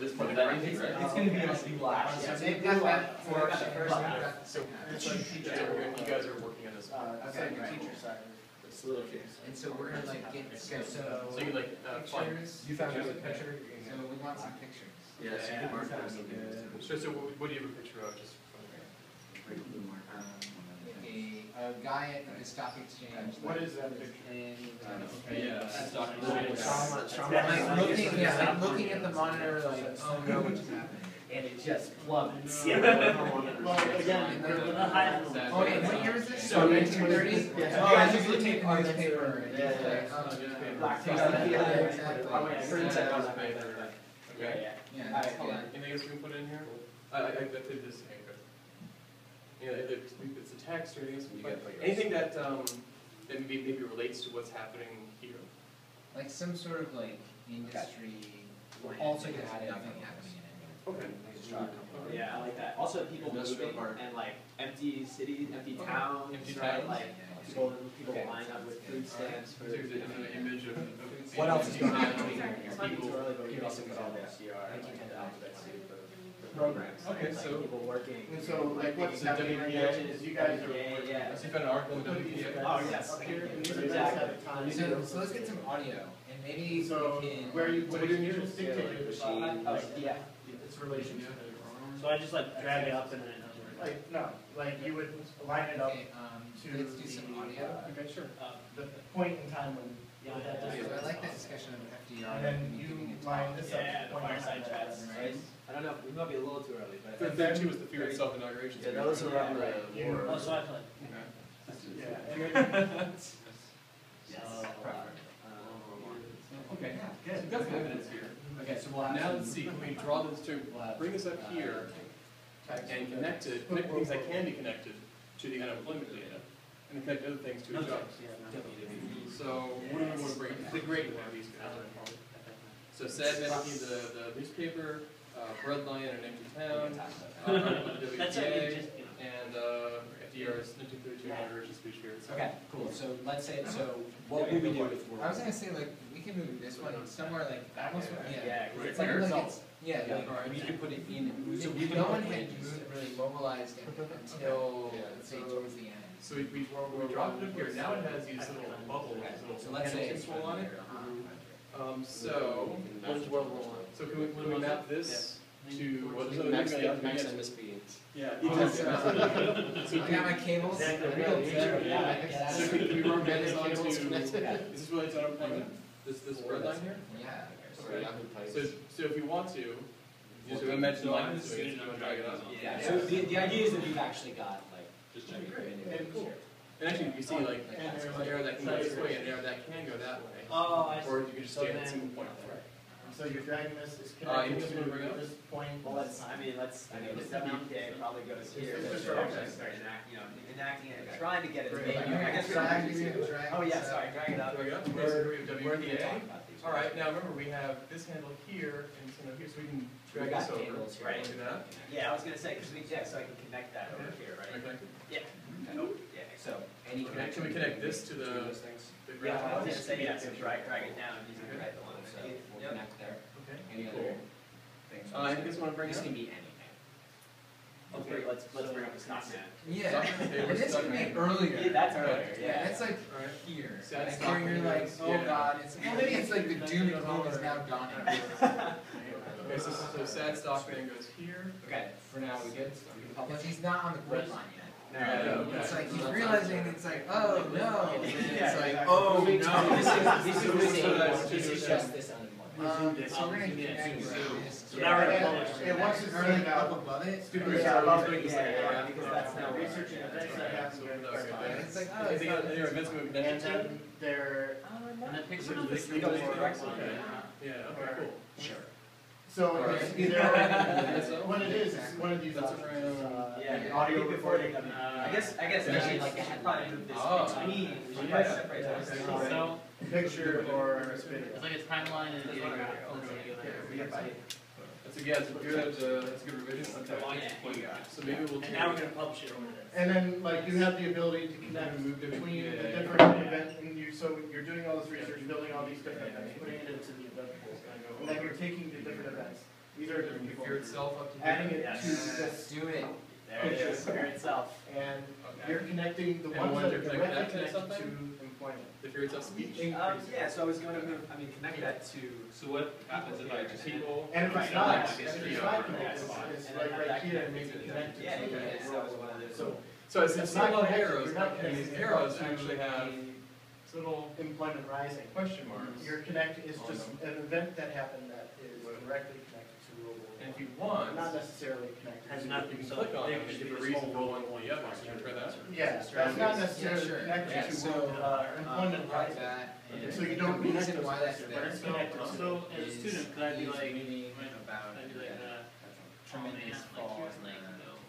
This part of that means, right? It's going to be like black. So they've got that for the first one. So you guys are working on this. Okay, the teacher side. It's a little case. And so we're gonna like get So you like find. You found a picture. So we want some pictures. Yeah, so you can mark them. So what do you have a picture of? Just A guy at the stock exchange. What is that picture? I'm looking at the monitor like, oh no, what's happening? And it just plummets. Well, again, Oh, wait, what year is this? So 1930s? Yeah. Oh, I usually take the newspaper. Okay. Yeah, hold on. Anything else we can put in here? I did this. Yeah, it's a text or anything else. Anything that maybe relates to what's happening here. Like some sort of like industry. Also gonna have add nothing happening in it. Okay. Yeah, I like that. Also, people moving and like empty cities, empty towns, Empty right? towns. Like people lining up with food stamps for. There's an image of What else is going on between here? It's might be too early, but we can also put all the FDR, like the alphabets for programs. Okay, Like so people working. And so, like, what's So happening right now is you guys are working. Yeah. So you found an article in WPA? Oh, yes. Up here, and these guys have time. So let's get some audio, and maybe So, we can. where you, What what do you you just dictated, Yeah. its relationship. So I just like drag it up and then it doesn't work. Like, no, like you would line it up Okay, to let's do some audio. okay, sure. The point in time when that So does. I like the discussion of FDR. And then you line this up. Yeah, to the point in fireside time. chats, right? I don't know, we might be a little too early, but. 32 was the fear of self-inauguration. Yeah, those are right. Oh, so I play. Yeah, and then, Okay, good. so we've got some evidence here. Okay, so we'll have. Now let's see, can we draw this to, bring this up here and connect things that can be connected to the unemployment data, and connect other things to jobs. So what do we want to bring? The great one of these guys. So sad Medicaid, the newspaper, Breadline and an empty town, the That's WPA, just, you know. and FDR's 1932 inauguration speech here. Okay, cool, so let's say, so what would we do if we're. I was gonna say like we can move this one somewhere like almost Yeah, because it's like like a result. it's, yeah, like We could put it in, so we no one can had really mobilized it until let's say towards the end. So we dropped it up here. Now it has these little bubbles, So little let's say candles it's swirl on it. Uh-huh. So can we map this to what is Max it? MSP. Yeah. I got my cables. So can we run this onto? Is this related to unemployment? This red line here? Yeah. So if you want to, just imagine lines so you can drag it up. Yeah, so the idea is that we've actually got like. Just check it. And cool. And actually, you see like an arrow that can go this way and an arrow that can go that way. Oh, I see. Or you can just stay at a single point. so you're dragging this, it's anything connected you wanna bring to up? this point. Well, let's, I mean, this WPA probably goes here. Just Start for- enacting it, trying to get it. Great. I guess Drag we it, drag Oh, yeah, it. sorry, drag it up. Drag it up. Where So do we WPA. talk about these? All right, now remember we have this handle here and this handle here, so we can drag We got this over. cables here. Right. Look at that. Yeah, I was gonna say, because so I can connect that over here, right? Okay. Yeah. Yeah, so any Can connection. we connect this to the those things? the Yeah, I was graph? gonna say, yeah, so drag it down, using the right one, so we'll connect there. Okay. Any Cool. other things? Anything else you want to bring This up? can be anything. Let's bring up the stock net. Yeah. Okay, And this can be earlier. Yeah, that's All right. earlier, yeah. That's like All right. here. So that's Like here you're like, stopping oh this, yeah. god, it's maybe it's like the doom and gloom is now dawning. Okay, so sad stock then goes here. Okay, for now, we good? Because he's not on the grid line yet. No. It's like he's realizing it's like, oh no. And then Yeah, it's like, exactly. oh This no. is just this unemployment. So we're gonna connect this. So now we're gonna publish. And once it's Early turned up out, above it. Students Yeah, are loving it. yeah, because that's now Research and events that happen during the And time. it's like, oh, it's Anything not. else, any events we've And mentioned to? then they're, And the picture Go of to the the next one. Yeah, okay, cool. Sure. so Alright. it's either, what it is one of these That's options. around- An Yeah, audio maybe before they recording. come. I guess actually like they had probably move this Oh. between. We should Yeah. probably separate those. So, Picture or video. it's like a timeline and Okay. a That's a, yeah, it's a good revision. Okay. So maybe we'll. And now we're gonna publish it over there. And then, like, you have the ability to connect between the different events, and so you're doing all this research, building all these different events, putting it into the event pool. And then you're taking the different events. these are different people. Fear itself up to Adding here. it Yes. to this Do it. There it is, fear itself. and Okay. you're connecting the And ones one that are to directly connect to connected something? to employment. The fear itself speech. Yeah, so I was going to move, I mean, connect that to. So what happens if I just people? And if Right, it's no, not, that's and if history it's over not there. connected, it's like right here and maybe connected. Yeah, to yeah, the yeah, that was one of those. So it's It's not not little connected, arrows, you're not and these connected. arrows actually have little Employment rising. question marks. Your connect is On just them. an event that happened that is directly connected to Rule And if you want, Not necessarily connected. Has to- nothing you can so click on they them and should give be a this reason whole for one only up, so you can try that. Yeah, that's not necessarily Yeah, sure. connected Yeah, to so, employment like rising. that. Okay, so you don't The connect reason those why that's but there it's connected to. So as a student, could I be is like, reading about I'd be like, tremendous fall here's in like,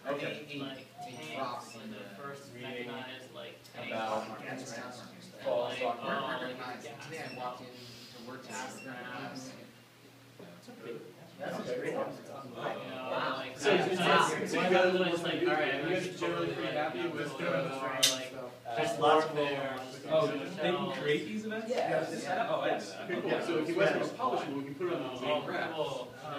Okay. like drops tanks, in like the first reading mechanized like tanks. about fall fall stock market. Today I walked in to work today. That's a great one. Like, So you I- got a little it's like, more all right, you I'm guys just generally totally, pretty like, happy you know, with go the, to, like, there's There's lots there. Oh, They can create these events? Yeah. Oh, I didn't Okay, know cool. that. So if you guys want to publish it, we can put it on the main graph.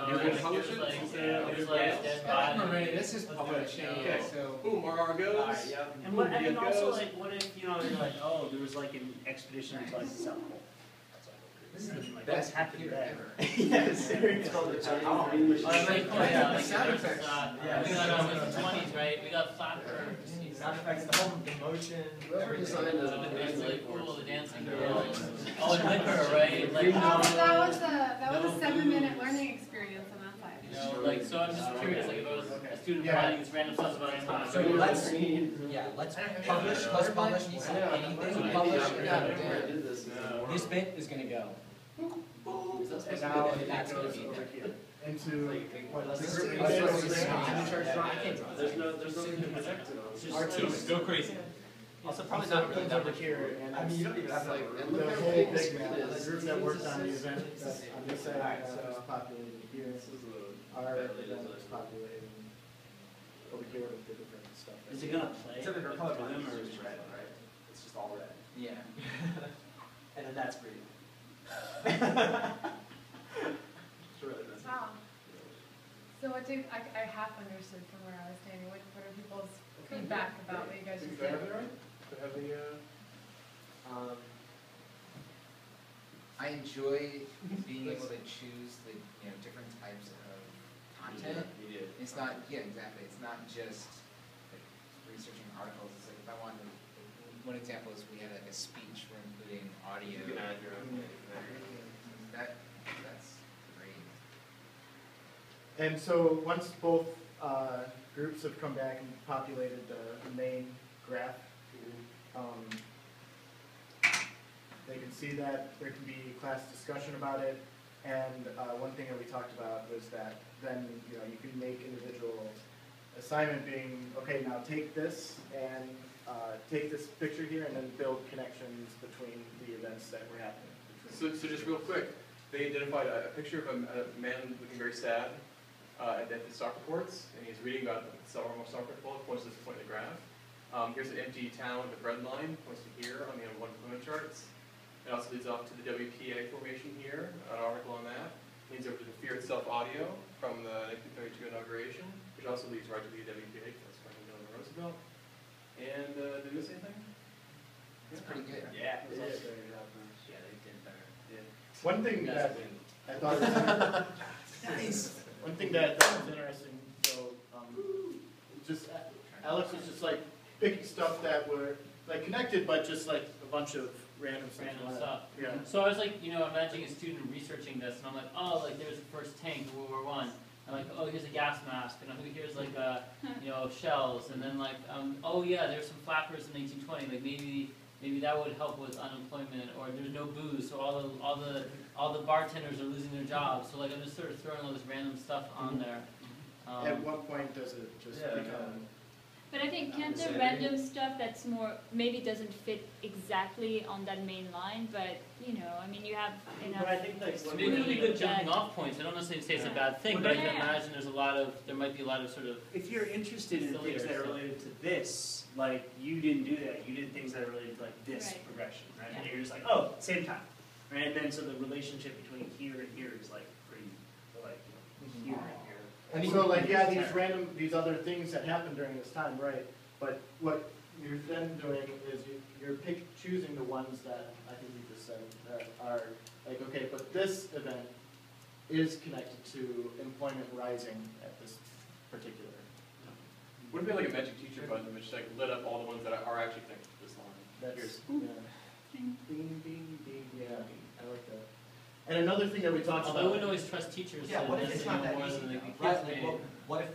You're gonna publish it? There's like dead bodies. Marie, this is publishing, Okay. so. Boom, RR goes. Alright, yep. And what, Boom, and it also goes. like, what if, you know, you're like, oh, there was like an expedition to like the South Pole. This is like, what's happened there? Yeah, seriously. Oh, like, oh yeah, like, Sound there's, effects. Yeah. we got in the 20s, right? We got flatbirds. Sound effects, the whole emotion. Whoever designed It's really cool, the dancing girls. Oh, and liquor, right? Like, That was a 7-minute learning experience on that side. you know, like, so I'm just curious, like, if I was a student Yeah. writing this random stuff about time. So let's publish anything, publish it. This bit is gonna go. And now And that's gonna be over there. here. Into what, Let's the just group do we did this. was this. There's nothing to protect it. Our team. Go crazy. Also, probably So not it really comes that over much. here and I mean, you don't even have to like. the whole big map, the group that worked on the event, that on this side, is populated here. Our event is populated over here with the different stuff. Is it gonna play? Except for color them blue or is red, right? It's just all red. Yeah. And then that's green. It's really messy. Wow. So what do, I half understood from where I was standing, what are people's feedback about what you guys Do just I have did? it right? Do I have the, I enjoy being able to choose the, different types of content. It's not, exactly, it's not just like researching articles, it's like if I wanted, one example is we had like a speech, we're including audio. You can add your own. That's great. And so once both groups have come back and populated the main graph, they can see that, there can be class discussion about it, and one thing that we talked about was that then, you can make individual assignment being, okay, now take this and take this picture here and then build connections between the events that were happening. so just real quick, they identified a picture of a man looking very sad at the soccer courts, and he's reading about the soccer football, points to this point in the graph. Here's an empty town with a bread line, points to here on the one component charts. It also leads off to the WPA formation here, an article on that. Leads over to the Fear Itself audio from the 1932 inauguration, which also leads right to the WPA, that's Franklin Delano Roosevelt. And did we miss anything? It's pretty good. Yeah. It is. Yeah, they did better. One thing that I thought was Nice. one thing that I thought was interesting, so just Alex was just like picking stuff that were like connected, but just like a bunch of random stuff. Random stuff. Yeah. So I was like, imagining a student researching this, and I'm like, oh, like there's the first tank in World War I. And like, oh, here's a gas mask, and here's like, shells, and then like, oh yeah, there's some flappers in 1820. Like maybe that would help with unemployment, or there's no booze, so all the bartenders are losing their jobs. So like, I'm just sort of throwing all this random stuff on there. At what point does it just become? But I think can't the random stuff that's more, maybe doesn't fit exactly on that main line, but, you have enough. But I think like maybe it would be good jumping off points. I don't necessarily say it's a bad thing, but I can imagine there might be a lot of sort of. If you're interested in things that are related to this, like you didn't do that, you did things that are related to like this Right. progression, right? Yeah. And you're just like, oh, same time, right? And then so the relationship between here and here is like pretty, like here and And so like, yeah, these other things that happen during this time, right? But what you're then doing is you're choosing the ones that I think you just said that are like, okay, but this event is connected to employment rising at this particular. Would it be like a magic teacher button which like lit up all the ones that are actually connected to this line? That's, yeah. Bing, bing, bing, yeah, I like that. And another thing that we talked Although I about. wouldn't always trust teachers. Yeah, to what if listen it's not that more easy than the though, kids right? may. Like,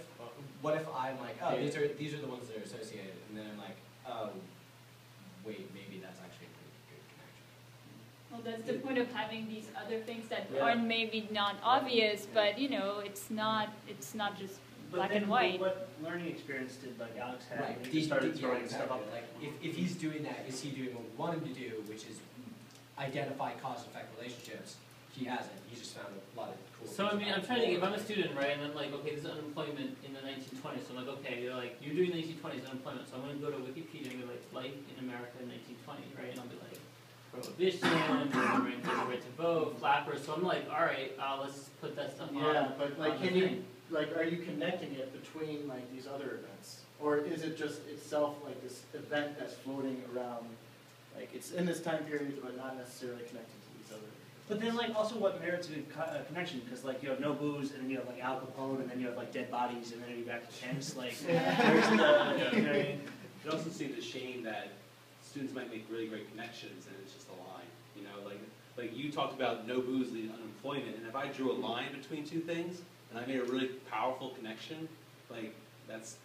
what if I'm like, oh, these are the ones that are associated, and then I'm like, oh, wait, maybe that's actually a pretty good connection. Well, that's the point of having these other things that Yeah. are maybe not obvious, but you know, it's not just black and white. What learning experience did like Alex have? Right. When he just started throwing stuff exactly. up. Like, if he's doing that, is he doing what we want him to do, which is identify cause-effect relationships? He hasn't. He just found a lot of cool. So I things mean, I'm about trying to think, if I'm a it. student, right, and then like, okay, there's unemployment in the 1920s, so I'm like, okay, you're doing the 1920s unemployment, so I'm going to go to Wikipedia and go like, life in America in 1920, right, and I'll be like, prohibition, the right to vote, flappers, so I'm like, all right, let's put that stuff on. Yeah, but like, on the can you, thing. like, are you connecting it between like these other events? Or is it just itself like this event that's floating around, like it's in this time period but not necessarily connected to these other? But then, like, also what merits a connection? Because, like, you have no booze, and then you have, like, Al Capone, and then you have, like, dead bodies, and then you're back to tents. Like, where's the, you know what I mean? It also seems a shame that students might make really great connections and it's just a line. You know, like you talked about no booze leading to unemployment, and if I drew a line between two things and I made a really powerful connection, like that's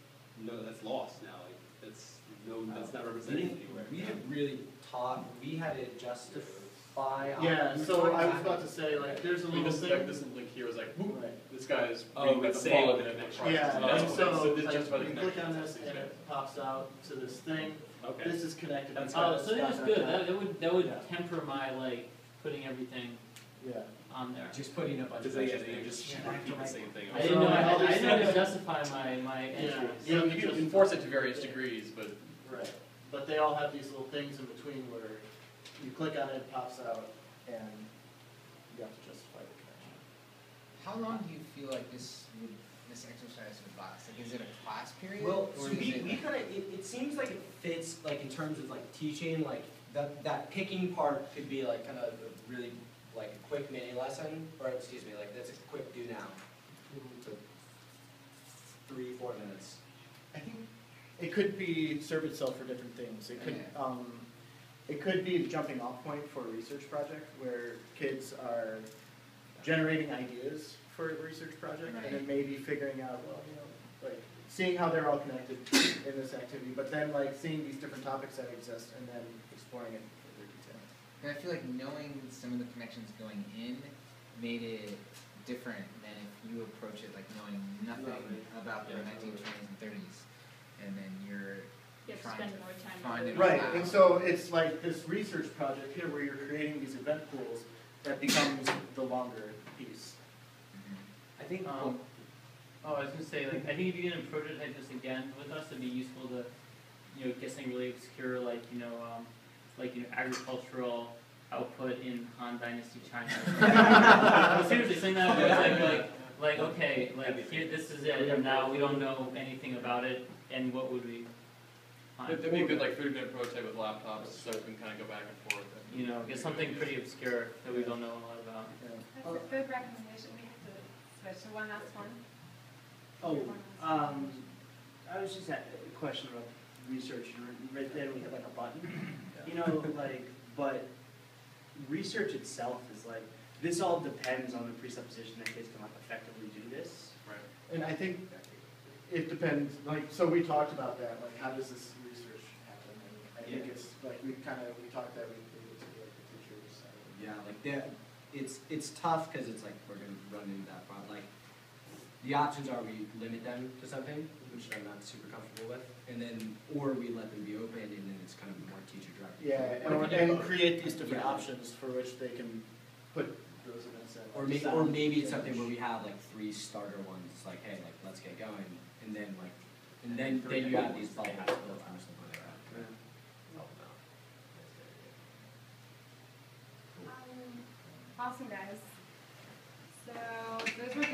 lost now. Like that's not represented anywhere. We didn't really talk. We had to justify. Yeah, so I was about to say, like, there's a I mean, little this, thing. like, this link here was like, whoop, Right. this guy's Oh, reading about it's the saying fall what of the the connection Yeah, that's and what so, this like, just about the you click on connection. this and it pops out to this thing. Okay. This is connected. That's to Oh, this, so that was dot, good, dot, dot. that would Yeah. temper my, like, putting everything Yeah. on there. Just putting a bunch of Because extra you're things. just repeat the same thing. I didn't know, So, all I these didn't know how to things- justify my entries. Yeah. You know, you can enforce it to various degrees, but Right, but they all have these little things in between where you click on it, it pops out, and you have to justify the connection. How long do you feel like this exercise would last? Like, is it a class period? Well, or so is we it kind of, it seems like it fits, like, in terms of, like, teaching, like, that picking part could be, like, kind of a really, like, a quick mini lesson, or, excuse me, like, that's a quick do now. So 3-4 minutes. I think it could be, serve itself for different things. It could be a jumping off point for a research project where kids are generating ideas for a research project and then maybe figuring out, well, you know, like seeing how they're all connected in this activity, but then like seeing these different topics that exist and then exploring it in further detail. And I feel like knowing some of the connections going in made it different than if you approach it like knowing nothing about the 1920s and 30s, and then you're You have to trying spend to more time. find it. Right, and so it's like this research project here where you're creating these event pools that becomes the longer piece. I think, Oh, I was gonna say, like, I think if you're gonna prototype this again with us, it'd be useful to, you know, get something really obscure, like, agricultural output in Han Dynasty China. No, seriously, saying that, like, okay, like, here, this is it, and now we don't know anything about it, and what would we find? that'd be a good like 30-minute prototype with laptops, so we can kind of go back and forth. You know, get something pretty obscure that we don't know a lot about. That's a good recommendation. We have to switch to one last one. Oh, One last one. I was just at a question about research, and right there we have like a button. You know, like, but research itself is like, this all depends on the presupposition that kids can like effectively do this. Right. And I think it depends, like, so we talked about that, like, how does this research happen? And I think it's, like, we talked that we leave it to like the teachers. yeah, like, it's tough, because it's like, we're gonna run into that problem, like, the options are we limit them to something, which I'm not super comfortable with, and then, or we let them be open, and then it's kind of more teacher directed. Yeah, and create these different options for which they can put those events in. Or maybe it's something where we have like 3 starter ones, it's like, hey, like, let's get going, and then like, then you have these bubbles built from somewhere they're at. Awesome, guys. So those were good.